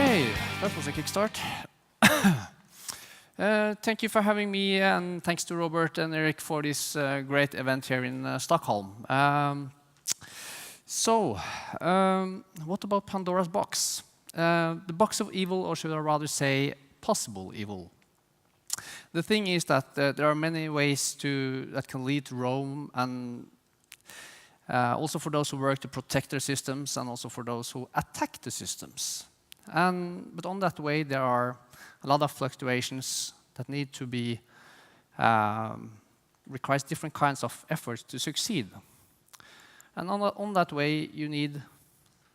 Okay, that was a kickstart. Thank you for having me, and thanks to Robert and Eric for this great event here in Stockholm. What about Pandora's box? The box of evil, or should I rather say, possible evil. The thing is that there are many ways that can lead to Rome, and also for those who work to protect their systems, and also for those who attack the systems. But on that way, there are a lot of fluctuations that need to be, requires different kinds of efforts to succeed. And on that way, you need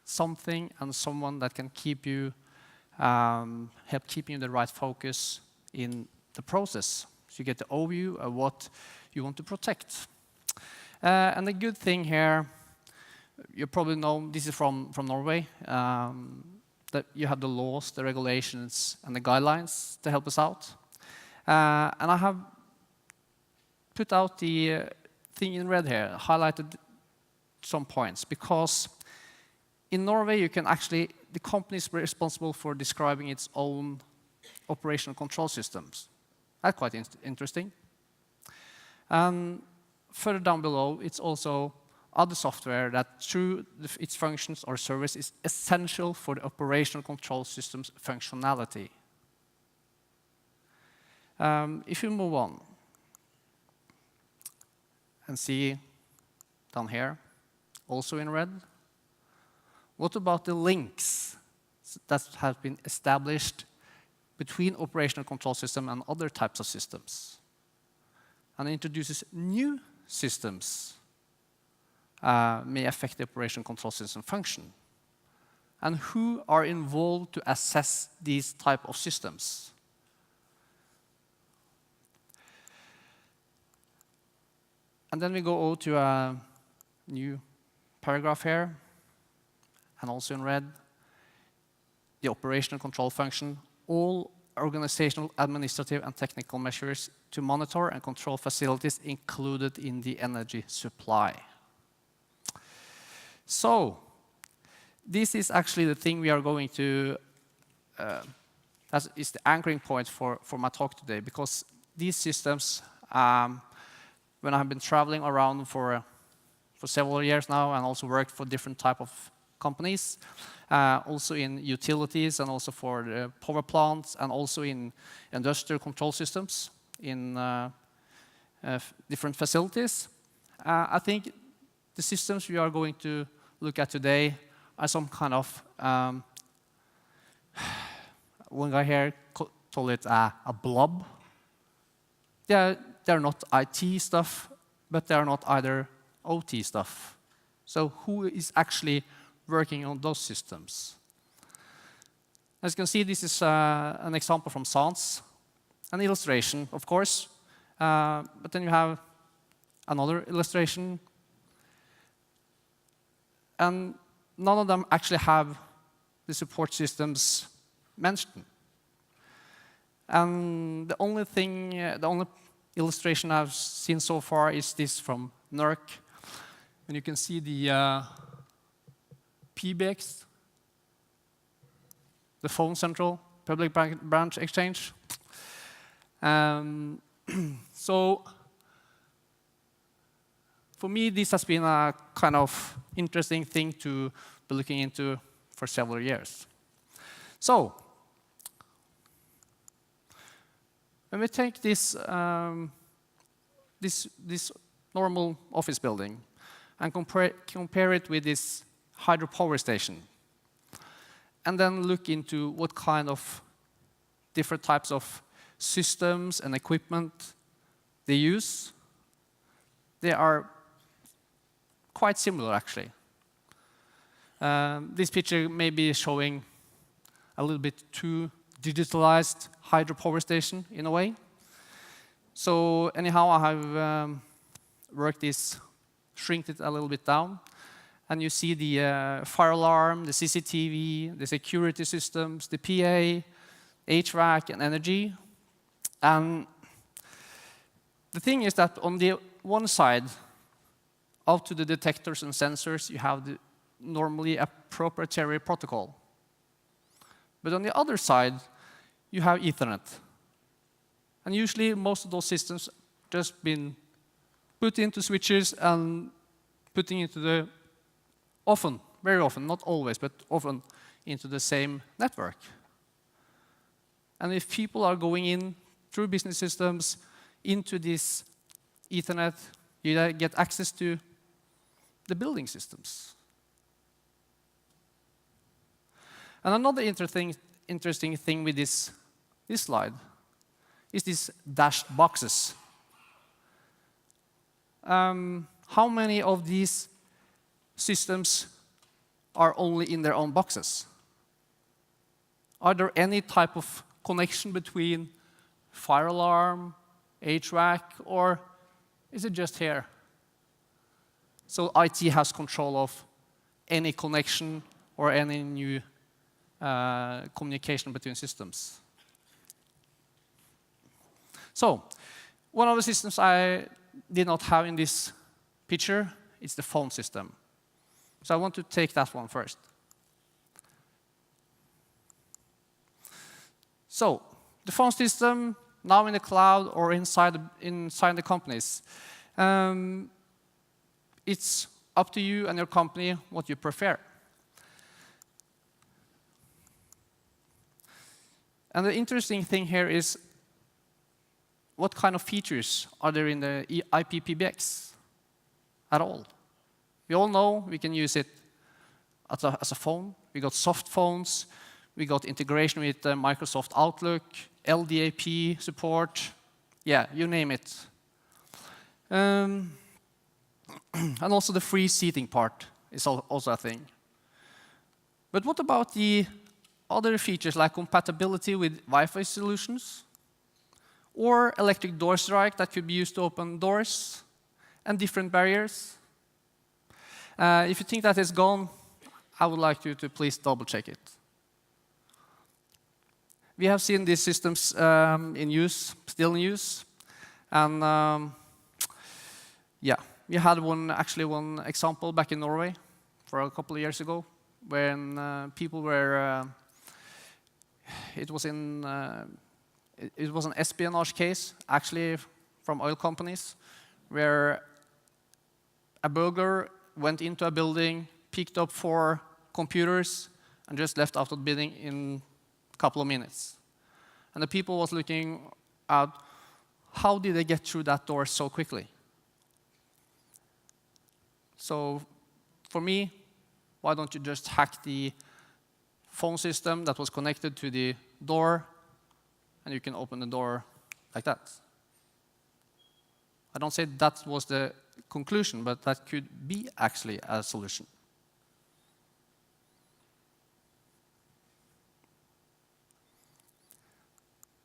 something and someone that can keep you, help keeping you the right focus in the process. So you get the overview of what you want to protect. And the good thing here, you probably know, this is from Norway, that you have the laws, the regulations, and the guidelines to help us out. And I have put out the thing in red here, highlighted some points, because in Norway you can actually, the company is responsible for describing its own operational control systems. That's quite interesting. Further down below, it's also other software that through its functions or service is essential for the operational control system's functionality. If you move on and see down here, also in red, what about the links that have been established between operational control system and other types of systems, and introduces new systems may affect the operation control system function, and who are involved to assess these type of systems. And then we go over to a new paragraph here, and also in red, the operational control function, all organizational, administrative, and technical measures to monitor and control facilities included in the energy supply. So, this is actually the thing we are going to, that is the anchoring point for my talk today, because these systems, when I've been traveling around for several years now, and also worked for different type of companies, also in utilities, and also for the power plants, and also in industrial control systems in different facilities. I think the systems we are going to look at today are some kind of, one guy here called it a blob. They're not IT stuff, but they're not either OT stuff. So who is actually working on those systems? As you can see, this is an example from SANS, an illustration, of course, but then you have another illustration, and none of them actually have the support systems mentioned. And the only illustration I've seen so far is this from NERC, and you can see the PBX, the phone central, public branch exchange. So for me, this has been a kind of interesting thing to be looking into for several years. So when we take this normal office building and compare it with this hydropower station, and then look into what kind of different types of systems and equipment they use, they are quite similar, actually. This picture may be showing a little bit too digitalized hydropower station in a way. So anyhow, I have worked this, shrinked it a little bit down, and you see the fire alarm, the CCTV, the security systems, the PA, HVAC, and energy. And the thing is that on the one side, out to the detectors and sensors, you have normally a proprietary protocol. But on the other side, you have Ethernet. And usually, most of those systems just been put into switches and putting into the often, very often, not always, but often into the same network. And if people are going in through business systems into this Ethernet, you get access to the building systems. And another interesting thing with this slide is these dashed boxes. How many of these systems are only in their own boxes? Are there any type of connection between fire alarm, HVAC, or is it just here? So IT has control of any connection or any new communication between systems. So one of the systems I did not have in this picture is the phone system. So I want to take that one first. So the phone system, now in the cloud or inside the companies, it's up to you and your company what you prefer. And the interesting thing here is what kind of features are there in the IP-PBX at all? We all know we can use it as a phone. We got soft phones. We got integration with Microsoft Outlook, LDAP support. Yeah, you name it. And also the free seating part is also a thing. But what about the other features like compatibility with Wi-Fi solutions? Or electric door strike that could be used to open doors and different barriers? If you think that is gone, I would like you to please double check it. We have seen these systems in use, still in use. And yeah, we had one example back in Norway for a couple of years ago when people were, it was an espionage case, actually from oil companies, where a burglar went into a building, picked up 4 computers, and just left after bidding in a couple of minutes. And the people was looking at how did they get through that door so quickly? So for me, why don't you just hack the phone system that was connected to the door, and you can open the door like that. I don't say that was the conclusion, but that could be actually a solution.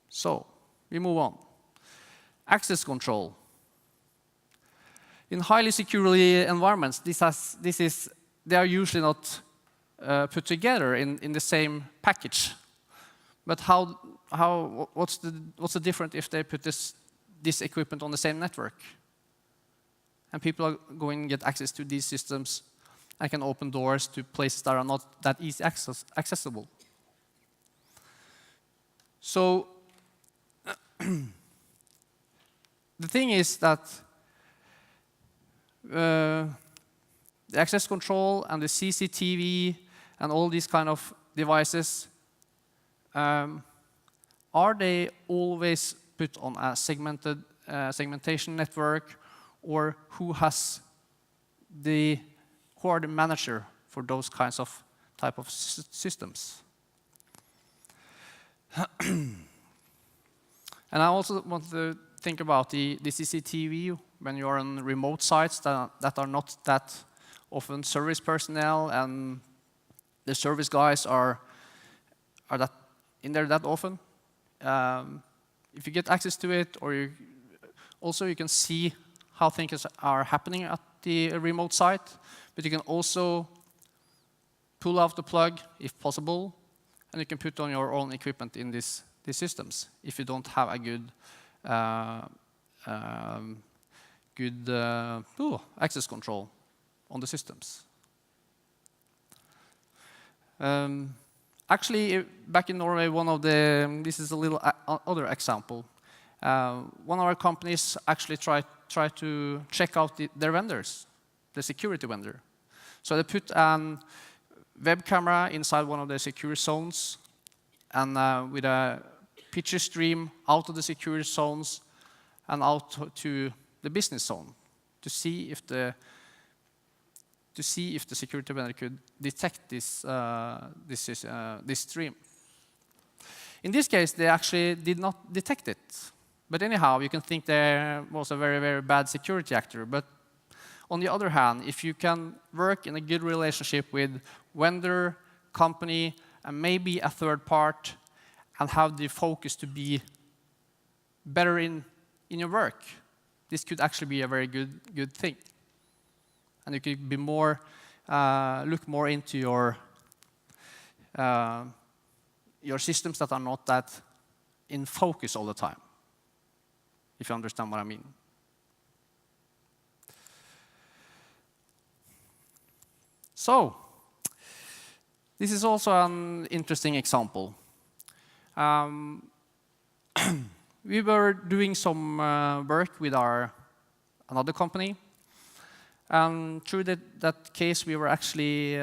So we move on. Access control. In highly secure environments, they are usually not put together in the same package. But what's the difference if they put this equipment on the same network? And people are going to get access to these systems and can open doors to places that are not that easy accessible. So the thing is that the access control and the CCTV and all these kind of devices, are they always put on a segmentation network, or who are the manager for those kinds of type of systems? And I also want to think about the CCTV when you are on remote sites that are not that often service personnel, and the service guys are that in there that often. If you get access to it, or you can see how things are happening at the remote site, but you can also pull out the plug if possible, and you can put on your own equipment in these systems if you don't have a good access control on the systems. Actually, back in Norway, this is a little other example. One of our companies actually tried to check out their vendors, the security vendor. So they put a web camera inside one of the secure zones, and with a picture stream out of the secure zones and out to the business zone to see if the security vendor could detect this stream. In this case, they actually did not detect it. But anyhow, you can think there was a very, very bad security actor. But on the other hand, if you can work in a good relationship with vendor, company, and maybe a third part, and have the focus to be better in your work, this could actually be a very good thing. And you could be more, look more into your systems that are not that in focus all the time, if you understand what I mean. So, this is also an interesting example. We were doing some work with another company. And through that case, we were actually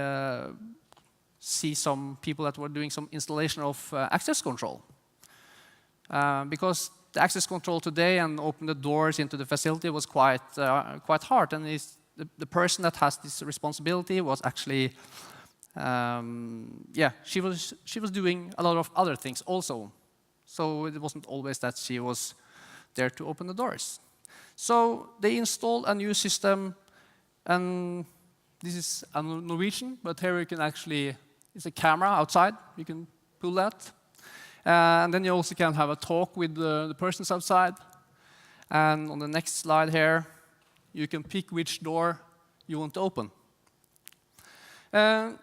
see some people that were doing some installation of access control. Because the access control today and open the doors into the facility was quite hard. And the person that has this responsibility was actually, she was doing a lot of other things also. So it wasn't always that she was there to open the doors. So they installed a new system. And this is a Norwegian, but here you can actually, it's a camera outside, you can pull that. And then you also can have a talk with the persons outside. And on the next slide here, you can pick which door you want to open. The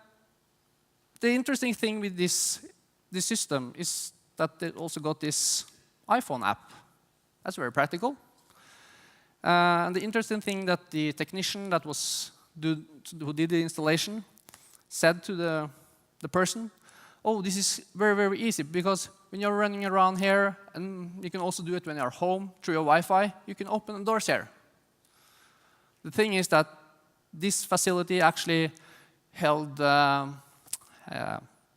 interesting thing with this system is that they also got this iPhone app. That's very practical. And the interesting thing that the technician that who did the installation said to the person, oh, this is very, very easy, because when you're running around here, and you can also do it when you're home through your Wi-Fi, you can open the doors here. The thing is that this facility actually held,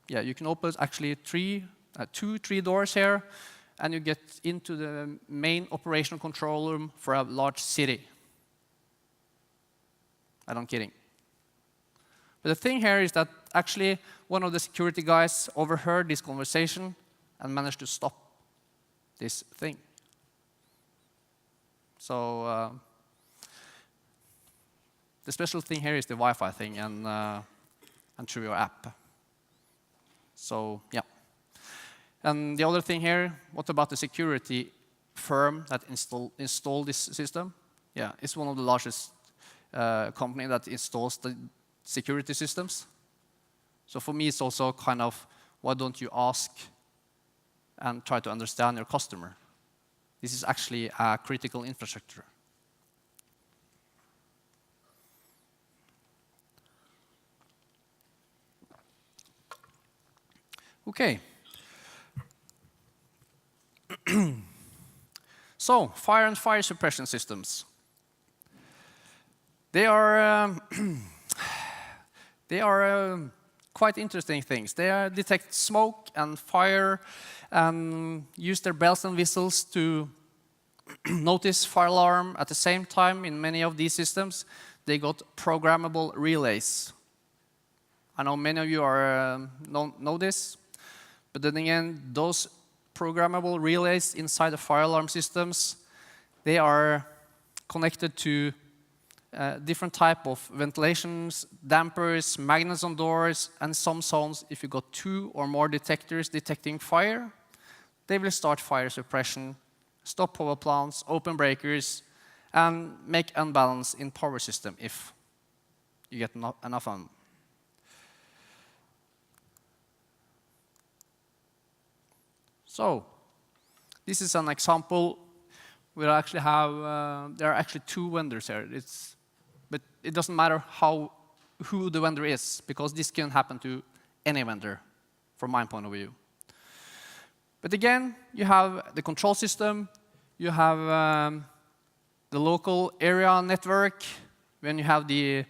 you can open actually two, three doors here, and you get into the main operational control room for a large city. I'm kidding. But the thing here is that actually one of the security guys overheard this conversation and managed to stop this thing. So the special thing here is the Wi-Fi thing and through your app. So yeah. And the other thing here, what about the security firm that installed this system? Yeah, it's one of the largest company that installs the security systems. So for me, it's also kind of, why don't you ask and try to understand your customer? This is actually a critical infrastructure. Okay. So, fire and fire suppression systems. They are quite interesting things. They detect smoke and fire and use their bells and whistles to notice fire alarm. At the same time, in many of these systems, they got programmable relays. I know many of you know this, but then again, those programmable relays inside the fire alarm systems, they are connected to different type of ventilations, dampers, magnets on doors, and some zones, if you got 2 or more detectors detecting fire, they will start fire suppression, stop power plants, open breakers, and make unbalance in power system if you get enough of them. So, this is an example. We actually have, there are actually 2 vendors here. But it doesn't matter who the vendor is, because this can happen to any vendor. from my point of view. But again, you have the control system, you have the local area network, when you have the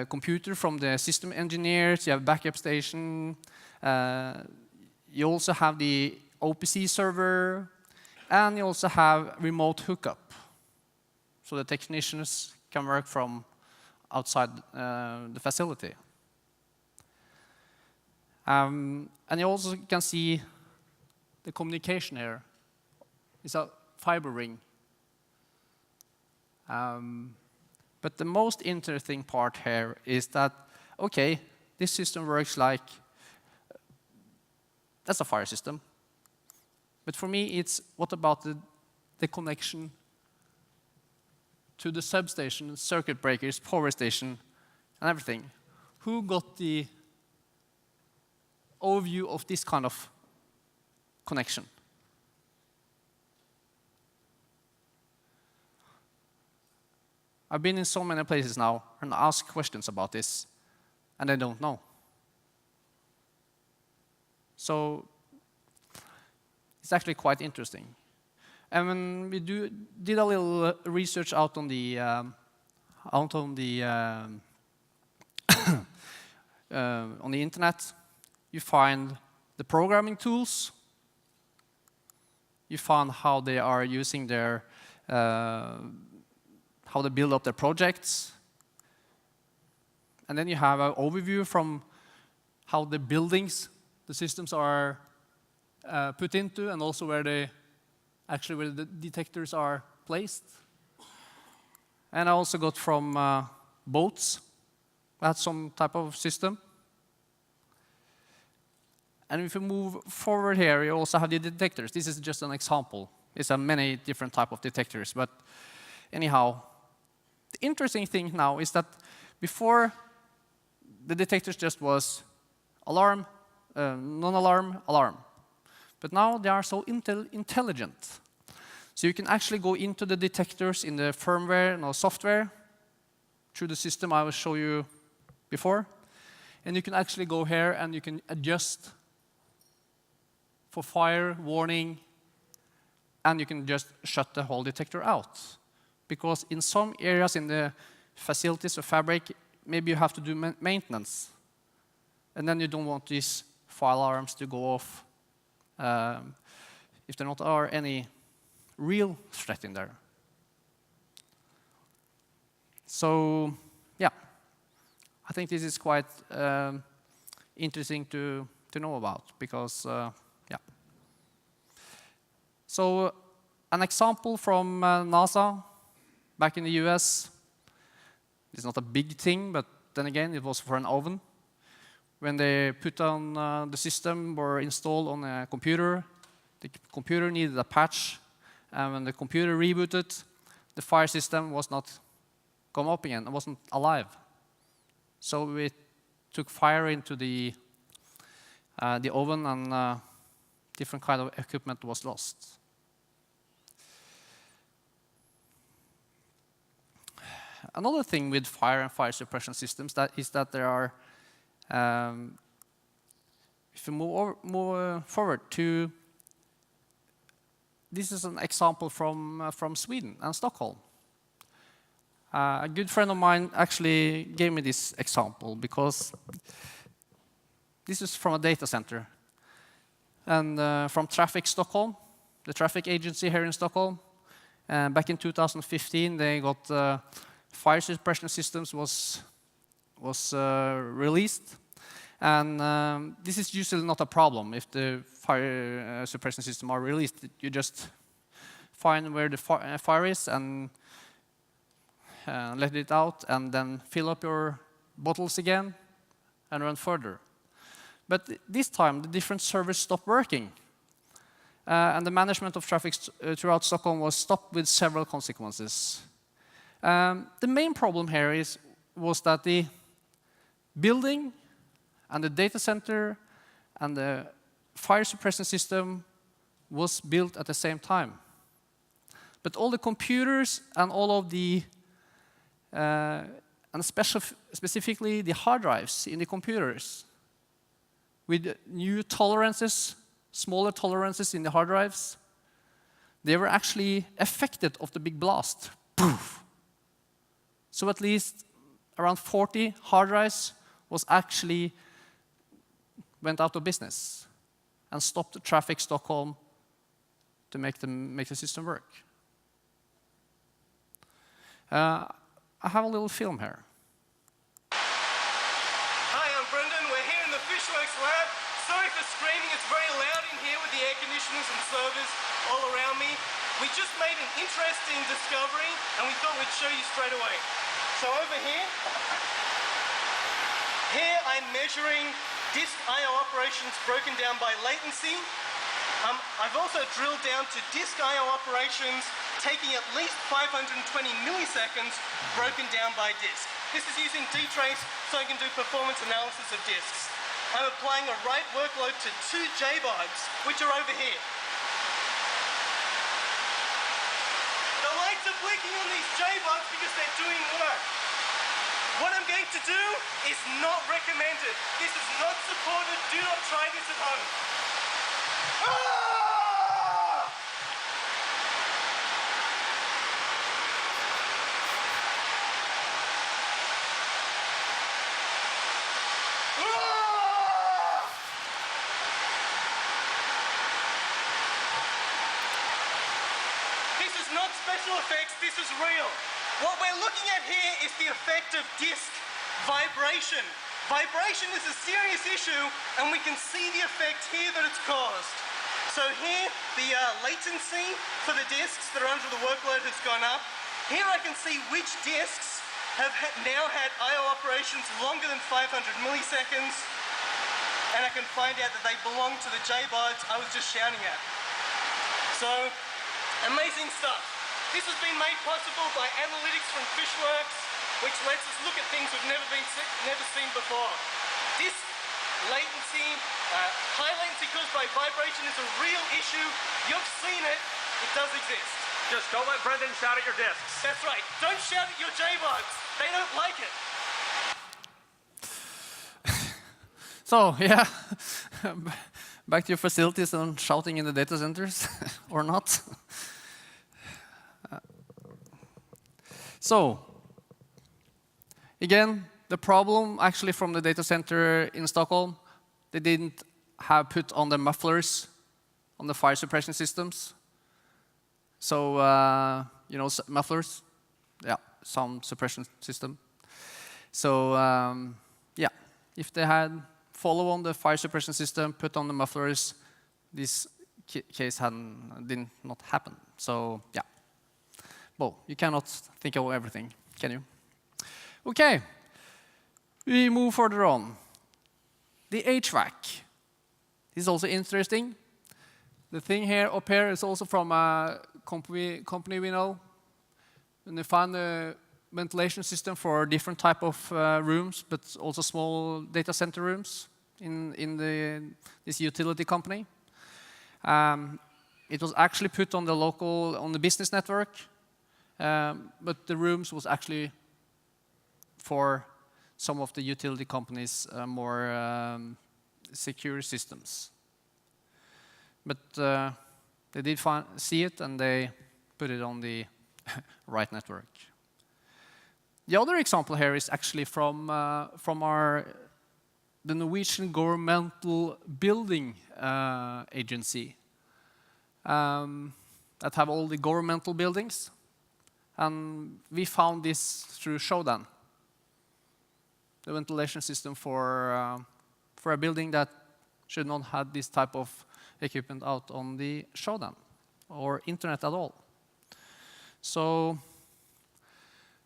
computer from the system engineers, you have backup station, you also have the OPC server, and you also have remote hookup. So the technicians can work from outside the facility. And you also can see the communication here. It's a fiber ring. But the most interesting part here is that, okay, this system works like, that's a fire system. But for me, it's what about the connection to the substation, circuit breakers, power station, and everything? Who got the overview of this kind of connection? I've been in so many places now and asked questions about this, and they don't know. So it's actually quite interesting. And when we did a little research out on the on the internet, you find the programming tools, you find how they are using their how they build up their projects, and then you have an overview from how the buildings, the systems are put into, and also where the detectors are placed. And I also got from boats, that's some type of system. And if you move forward here, you also have the detectors. This is just an example. It's a many different type of detectors, but anyhow, the interesting thing now is that before, the detectors just was alarm, non-alarm, alarm. But now they are so intelligent. So you can actually go into the detectors in the firmware and software through the system I will show you before. And you can actually go here and you can adjust for fire, warning, and you can just shut the whole detector out. Because in some areas in the facilities or fabric, maybe you have to do maintenance. And then you don't want these fire alarms to go off if there not are any real threat in there. So, yeah, I think this is quite interesting to know about because, yeah. So, an example from NASA back in the US. It's not a big thing, but then again, it was for an oven. When they put on the system or installed on a computer, the computer needed a patch, and when the computer rebooted, the fire system was not come up again, it wasn't alive. So it took fire into the oven, and different kind of equipment was lost. Another thing with fire and fire suppression systems is that there are, if you move forward to, this is an example from Sweden and Stockholm. A good friend of mine actually gave me this example because this is from a data center. And from Traffic Stockholm, the traffic agency here in Stockholm, back in 2015, they got fire suppression systems was released, and this is usually not a problem if the fire suppression system are released. You just find where the fire is and let it out, and then fill up your bottles again and run further. But this time, the different servers stopped working, and the management of traffic throughout Stockholm was stopped with several consequences. The main problem here was that the building and the data center and the fire suppression system was built at the same time. But all the computers and all of the, and specifically the hard drives in the computers, with new tolerances, smaller tolerances in the hard drives, they were actually affected of the big blast. Poof. So at least around 40 hard drives was actually went out of business and stopped the traffic Stockholm to make the system work. I have a little film here. Hi, I'm Brendan. We're here in the Fishworks lab. Sorry for screaming, it's very loud in here with the air conditioners and servers all around me. We just made an interesting discovery and we thought we'd show you straight away. So over here I'm measuring disk I/O operations broken down by latency. I've also drilled down to disk I/O operations taking at least 520 milliseconds broken down by disk. This is using dtrace so I can do performance analysis of disks. I'm applying a write workload to 2 JBODs, which are over here. The lights are blinking on these JBODs because they're doing work. What I'm going to do is not recommended. This is not supported. Do not try this at home. Ah! This is not special effects, this is real. What we're looking at here is the effect of disk vibration. Vibration is a serious issue and we can see the effect here that it's caused. So here, the latency for the disks that are under the workload has gone up. Here I can see which disks have now had I/O operations longer than 500 milliseconds, and I can find out that they belong to the JBODs I was just shouting at. So, amazing stuff. This has been made possible by analytics from Fishworks, which lets us look at things we've never seen before. Disk latency, high latency caused by vibration is a real issue. You've seen it. It does exist. Just don't let Brendan shout at your discs. That's right. Don't shout at your JBODs. They don't like it. So, yeah, back to your facilities and shouting in the data centers, or not. So, again, the problem actually from the data center in Stockholm, they didn't have put on the mufflers on the fire suppression systems. So, you know, mufflers, yeah, sound suppression system. So, yeah, if they had follow on the fire suppression system, put on the mufflers, this case did not happen. So, yeah. Well, you cannot think of everything, can you? Okay, we move further on. The HVAC. This is also interesting. The thing here up here is also from a company we know. And they found a ventilation system for different type of rooms, but also small data center rooms in this utility company. It was actually put on the business network. But the rooms was actually for some of the utility companies' more secure systems. But they did see it and they put it on the right network. The other example here is actually from the Norwegian governmental building agency that have all the governmental buildings. And we found this through Shodan, the ventilation system for a building that should not have this type of equipment out on the Shodan or internet at all. So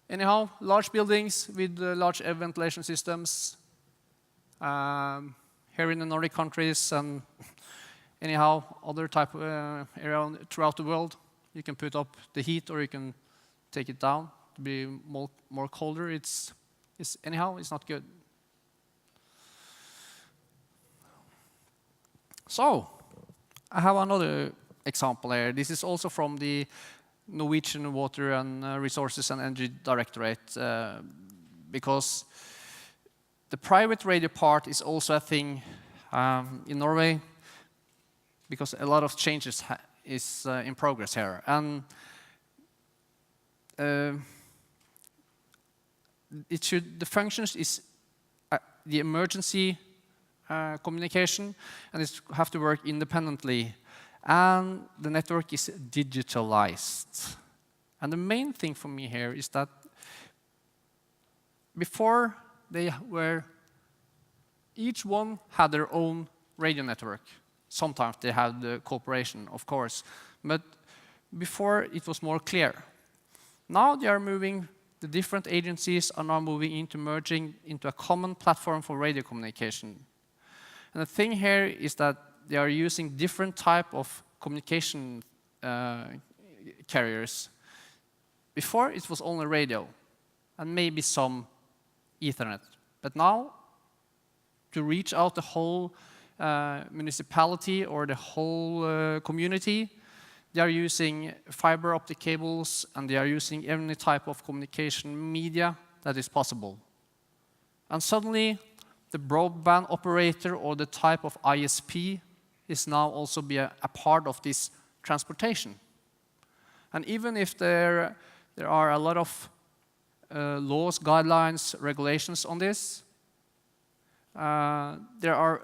anyhow, large buildings with large air ventilation systems here in the Nordic countries and anyhow other type area throughout the world, you can put up the heat or you can take it down to be more colder. Anyhow, it's not good. So, I have another example here. This is also from the Norwegian Water and Resources and Energy Directorate, because the private radio part is also a thing in Norway, because a lot of changes is in progress here. And the functions is the emergency communication, and it have to work independently. And the network is digitalized. And the main thing for me here is that before each one had their own radio network. Sometimes they had the cooperation, of course, but before it was more clear. Now they are moving, the different agencies are now moving into merging into a common platform for radio communication. And the thing here is that they are using different type of communication carriers. Before it was only radio and maybe some Ethernet, but now to reach out the whole municipality or the whole community, they are using fiber optic cables and they are using any type of communication media that is possible. And suddenly, the broadband operator or the type of ISP is now also be a part of this transportation. And even if there are a lot of laws, guidelines, regulations on this, there are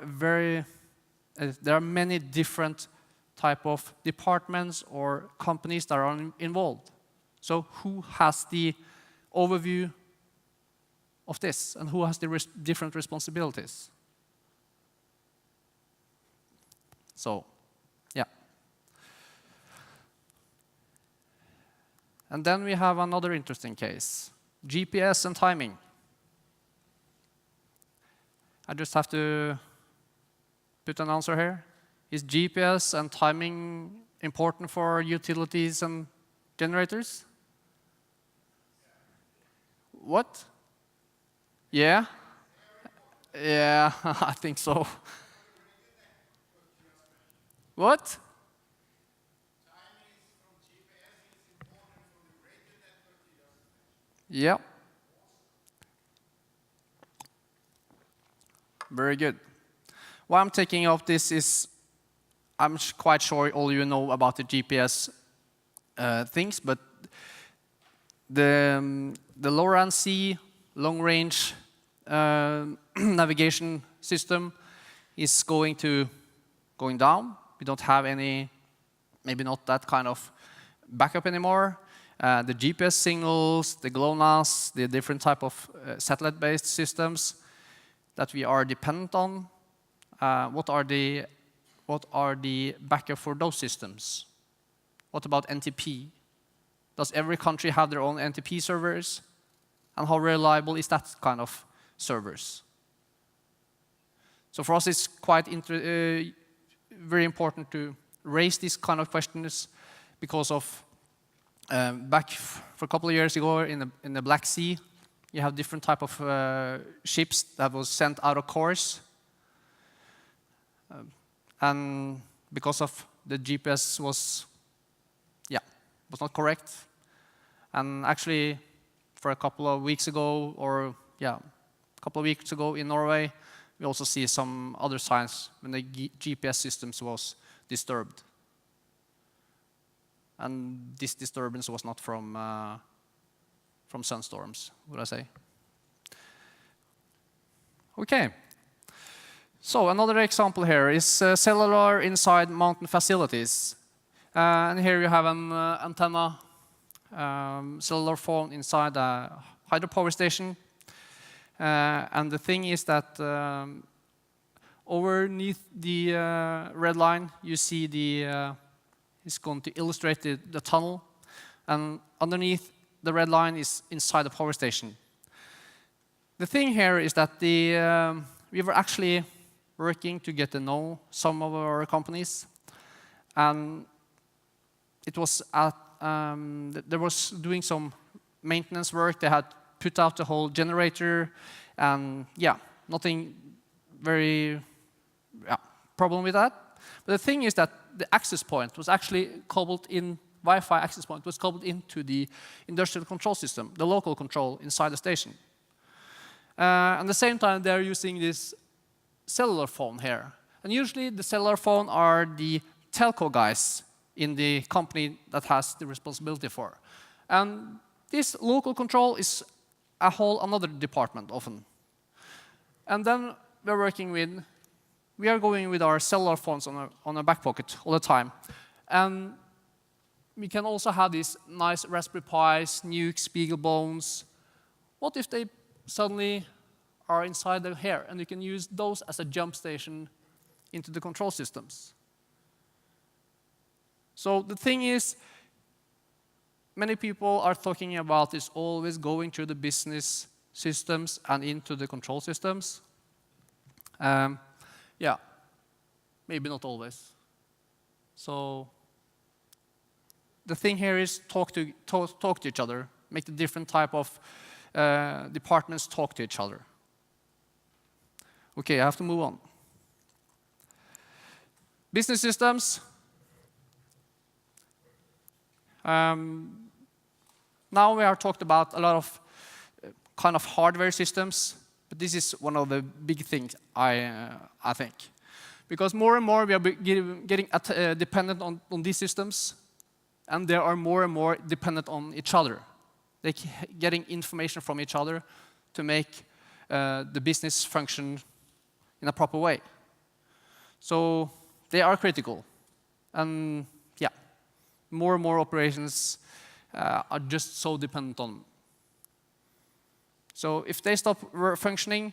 many different type of departments or companies that are involved. So who has the overview of this, and who has the different responsibilities? So, yeah. And then we have another interesting case, GPS and timing. I just have to put an answer here. Is GPS and timing important for utilities and generators? What? Yeah? Yeah, I think so. What? Yeah. Very good. Why I'm taking up this is, I'm quite sure all you know about the GPS things, but the LoRaWAN long-range navigation system is going down. We don't have any, maybe not that kind of backup anymore. The GPS signals, the GLONASS, the different type of satellite-based systems that we are dependent on. What are the backup for those systems? What about NTP? Does every country have their own NTP servers? And how reliable is that kind of servers? So for us, it's quite very important to raise these kind of questions because of back for a couple of years ago in the Black Sea, you have different type of ships that was sent out of course. And because of the GPS was not correct. And actually, for a couple of weeks ago, in Norway, we also see some other signs when the GPS systems was disturbed. And this disturbance was not from sunstorms, would I say. Okay. So another example here is cellular inside mountain facilities. And here you have an antenna, cellular phone inside a hydropower station. And the thing is that underneath the red line, you see it's going to illustrate the tunnel. And underneath the red line is inside the power station. The thing here is that we were actually working to get to know some of our companies. And it was there was doing some maintenance work. They had put out the whole generator, and nothing very problem with that. But the thing is that the access point was actually coupled in, Wi-Fi access point was coupled into the industrial control system, the local control inside the station. At the same time, they're using this cellular phone here. And usually the cellular phone are the telco guys in the company that has the responsibility for. And this local control is a whole another department often. And then we are going with our cellular phones on our back pocket all the time. And we can also have these nice Raspberry Pis, Nukes, BeagleBones. What if they suddenly are inside here, and you can use those as a jump station into the control systems? So the thing is, many people are talking about this always going through the business systems and into the control systems. Yeah, maybe not always. So the thing here is talk to each other, make the different type of departments talk to each other. Okay, I have to move on. Business systems. Now we have talked about a lot of kind of hardware systems, but this is one of the big things I think. Because more and more we are getting dependent on these systems, and they are more and more dependent on each other. They're getting information from each other to make the business function in a proper way. So they are critical. And yeah, more and more operations are just so dependent on them. So if they stop functioning,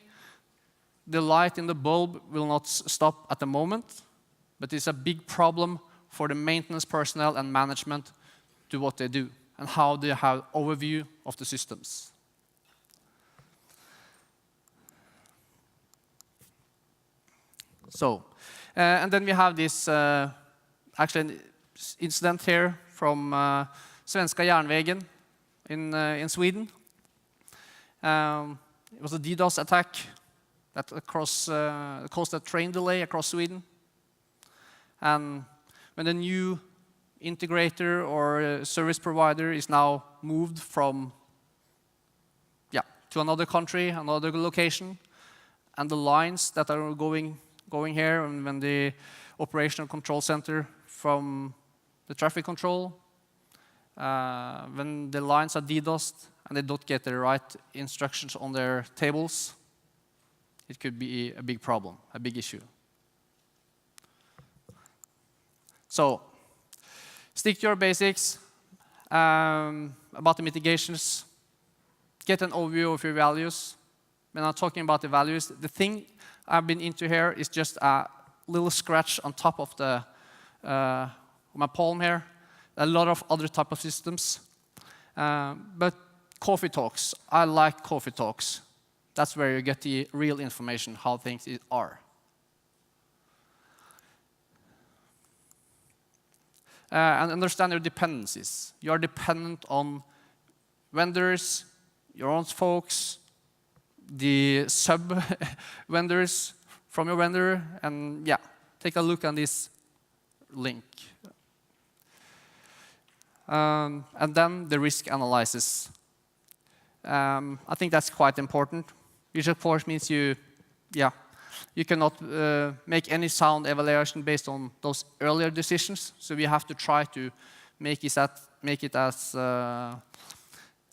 the light in the bulb will not stop at the moment, but it's a big problem for the maintenance personnel and management to what they do and how they have overview of the systems. So, and then we have this actually incident here from Svenska Järnvägen in Sweden. It was a DDoS attack that caused a train delay across Sweden. And when the new integrator or service provider is now moved from to another country, another location, and the lines that are going here, and when the operational control center from the traffic control, when the lines are DDoSed and they don't get the right instructions on their tables, it could be a big problem, a big issue. So, stick to your basics about the mitigations. Get an overview of your values. When I'm talking about the values, the thing I've been into here is just a little scratch on top of my palm here. A lot of other type of systems. But coffee talks, I like coffee talks. That's where you get the real information, how things are. And understand your dependencies. You are dependent on vendors, your own folks, the sub-vendors from your vendor, and yeah, take a look on this link. And then the risk analysis. I think that's quite important, which of course means you cannot make any sound evaluation based on those earlier decisions. So we have to try to make it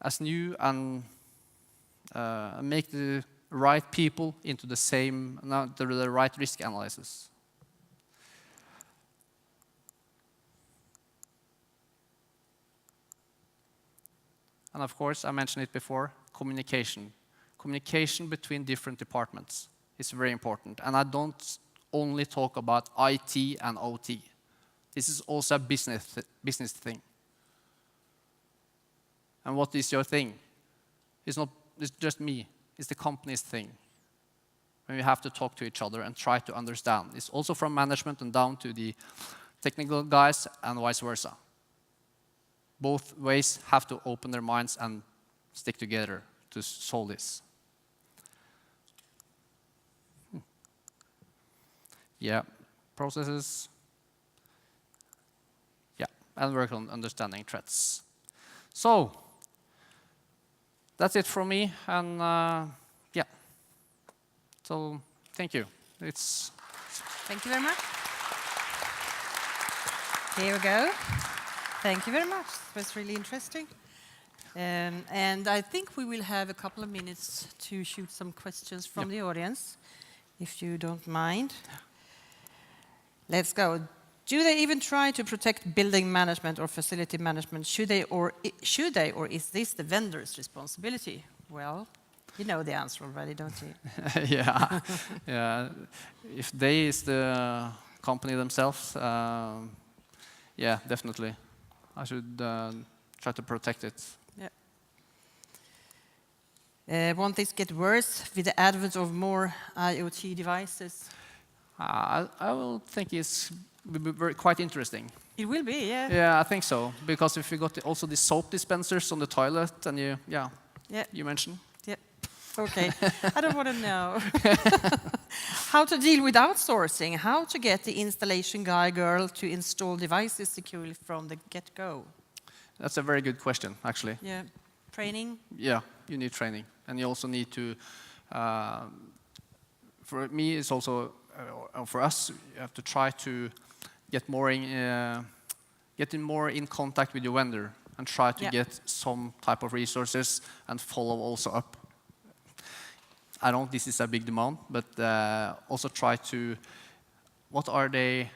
as new and make the right people into the right risk analysis. And of course, I mentioned it before, communication. Communication between different departments is very important. And I don't only talk about IT and OT. This is also a business thing. And what is your thing? It's just me. It's the company's thing. When we have to talk to each other and try to understand. It's also from management and down to the technical guys and vice versa. Both ways have to open their minds and stick together to solve this. Yeah, processes. Yeah, and work on understanding threats. So, that's it from me, and yeah. So, thank you. It's Thank you very much. Here we go. Thank you very much. It was really interesting. And I think we will have a couple of minutes to shoot some questions from the audience, if you don't mind. Let's go. Do they even try to protect building management or facility management? Should they, or is this the vendor's responsibility? Well, you know the answer already, don't you? yeah, yeah. If they is the company themselves, yeah, definitely. I should try to protect it. Yeah. Won't this get worse with the advent of more IoT devices? I will think will be quite interesting. It will be, yeah. Yeah, I think so. Because if you got also the soap dispensers on the toilet, and you mentioned. Yeah. Okay. I don't want to know. How to deal with outsourcing? How to get the installation guy girl to install devices securely from the get-go? That's a very good question, actually. Yeah. Training? Yeah, you need training, and you also need to. For me, it's also for us. You have to try to get more in contact with your vendor and try to get some type of resources and follow also up. I don't. This is a big demand, but also try to. What are they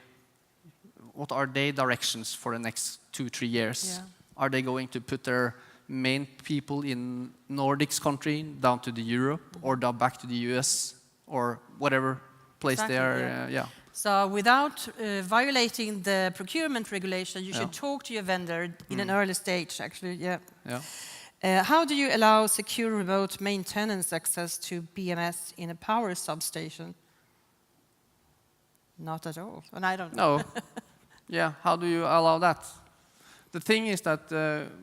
directions for the next 2-3 years? Yeah. Are they going to put their main people in Nordics country down to the Europe or down back to the US or whatever place they are? Yeah. So without violating the procurement regulation, you should talk to your vendor in an early stage, actually. Yeah. Yeah. How do you allow secure remote maintenance access to BMS in a power substation? Not at all. And I don't know. No. Yeah. How do you allow that? The thing is that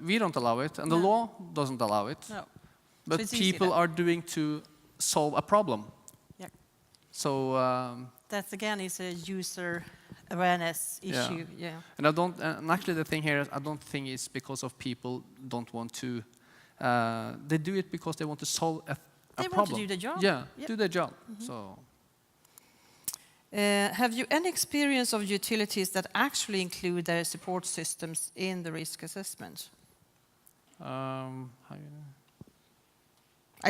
we don't allow it, and the law doesn't allow it. No. But So people are doing to solve a problem. Yeah. So that again is a user awareness issue. Yeah. And and actually the thing here is I don't think it's because of people don't want to. They do it because they want to solve a problem. They want to do the job. Yeah, do their job. So. Have you any experience of utilities that actually include their support systems in the risk assessment? I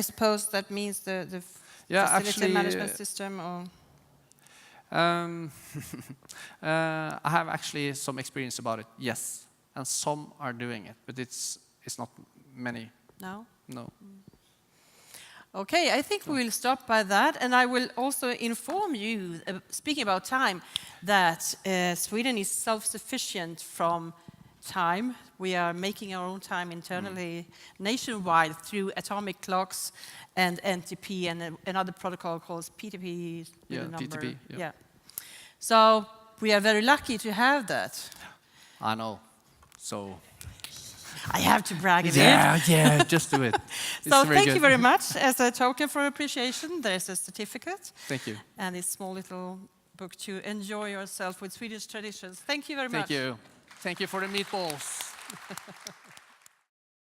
suppose that means the facility management system, or? I have actually some experience about it. Yes, and some are doing it, but it's not many. No. No. Okay, I think we will stop by that, and I will also inform you, speaking about time, that Sweden is self-sufficient from time. We are making our own time internally, nationwide, through atomic clocks and NTP and another protocol called PTP. PTP. Yeah. So we are very lucky to have that. I know. So. I have to brag a bit. Yeah, just do it. So thank you very much. As a token for appreciation, there's a certificate. Thank you. And a small little book to enjoy yourself with Swedish traditions. Thank you very much. Thank you. Thank you for the meatballs.